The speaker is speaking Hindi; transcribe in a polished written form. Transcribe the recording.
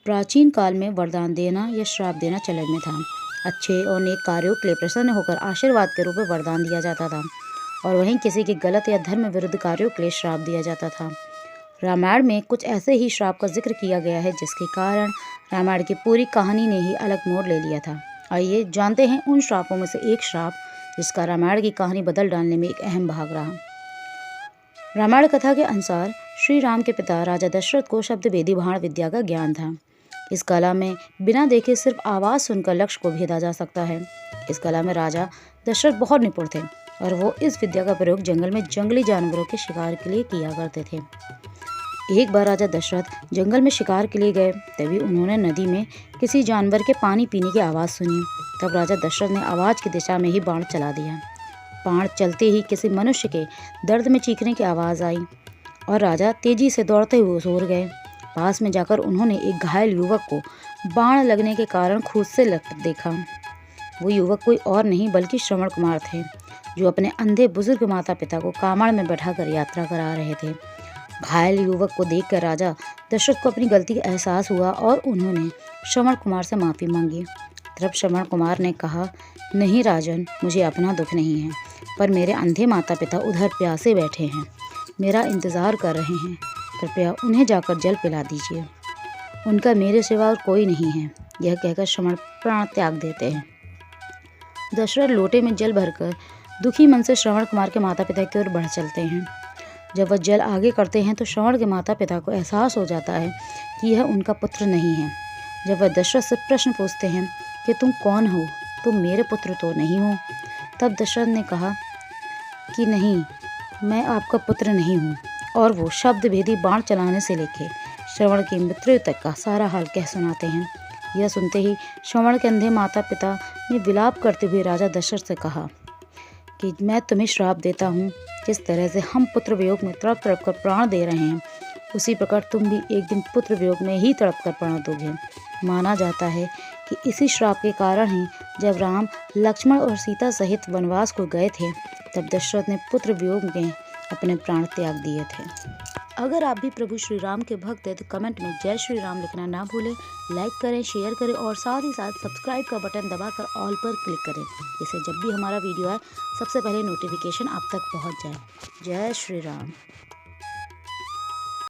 प्राचीन काल में वरदान देना या श्राप देना चलन में था। अच्छे और नेक कार्यों के लिए प्रसन्न होकर आशीर्वाद के रूप में वरदान दिया जाता था और वहीं किसी के गलत या धर्म विरुद्ध कार्यों के लिए श्राप दिया जाता था। रामायण में कुछ ऐसे ही श्राप का जिक्र किया गया है जिसके कारण रामायण की पूरी कहानी ने ही अलग मोड़ ले लिया था। आइए जानते हैं उन श्रापों में से एक श्राप जिसका रामायण की कहानी बदल डालने में एक अहम भाग रहा। रामायण कथा के अनुसार श्री राम के पिता राजा दशरथ को शब्द वेदी बाण विद्या का ज्ञान था। इस कला में बिना देखे सिर्फ आवाज़ सुनकर लक्ष्य को भेदा जा सकता है। इस कला में राजा दशरथ बहुत निपुण थे और वो इस विद्या का प्रयोग जंगल में जंगली जानवरों के शिकार के लिए किया करते थे। एक बार राजा दशरथ जंगल में शिकार के लिए गए, तभी उन्होंने नदी में किसी जानवर के पानी पीने की आवाज़ सुनी। तब राजा दशरथ ने आवाज़ की दिशा में ही बाण चला दिया। बाण चलते ही किसी मनुष्य के दर्द में चीखने की आवाज़ आई और राजा तेजी से दौड़ते हुए उड़ गए। पास में जाकर उन्होंने एक घायल युवक को बाण लगने के कारण खुद से लपट देखा। वो युवक कोई और नहीं बल्कि श्रवण कुमार थे, जो अपने अंधे बुजुर्ग माता पिता को कामड़ में बैठाकर यात्रा करा रहे थे। घायल युवक को देखकर राजा दशरथ को अपनी गलती का एहसास हुआ और उन्होंने श्रवण कुमार से माफ़ी मांगी। तब श्रवण कुमार ने कहा, नहीं राजन, मुझे अपना दुख नहीं है, पर मेरे अंधे माता पिता उधर प्यासे बैठे हैं, मेरा इंतज़ार कर रहे हैं, कृपया उन्हें जाकर जल पिला दीजिए। उनका मेरे सिवा और कोई नहीं है। यह कहकर श्रवण प्राण त्याग देते हैं। दशरथ लोटे में जल भरकर दुखी मन से श्रवण कुमार के माता पिता की ओर बढ़ चलते हैं। जब वह जल आगे करते हैं तो श्रवण के माता पिता को एहसास हो जाता है कि यह उनका पुत्र नहीं है। जब वह दशरथ से प्रश्न पूछते हैं कि तुम कौन हो, तुम मेरे पुत्र तो नहीं हो, तब दशरथ ने कहा कि नहीं, मैं आपका पुत्र नहीं हूँ। और वो शब्द भेदी बाण चलाने से लेके श्रवण की मृत्यु तक का सारा हाल कह सुनाते हैं। यह सुनते ही श्रवण के अंधे माता पिता ने विलाप करते हुए राजा दशरथ से कहा कि मैं तुम्हें श्राप देता हूँ, जिस तरह से हम पुत्र वियोग में तड़प तड़प कर प्राण दे रहे हैं, उसी प्रकार तुम भी एक दिन पुत्र वियोग में ही तड़प कर प्राण दोगे। माना जाता है कि इसी श्राप के कारण ही जब राम, लक्ष्मण और सीता सहित वनवास को गए थे, तब दशरथ ने पुत्र वियोग में अपने प्राण त्याग दिए थे। अगर आप भी प्रभु श्री राम के भक्त हैं तो कमेंट में जय श्री राम लिखना ना भूलें। लाइक करें, शेयर करें और साथ ही साथ सब्सक्राइब का बटन दबाकर ऑल पर क्लिक करें, जिससे जब भी हमारा वीडियो आए सबसे पहले नोटिफिकेशन आप तक पहुंच जाए। जय श्री राम।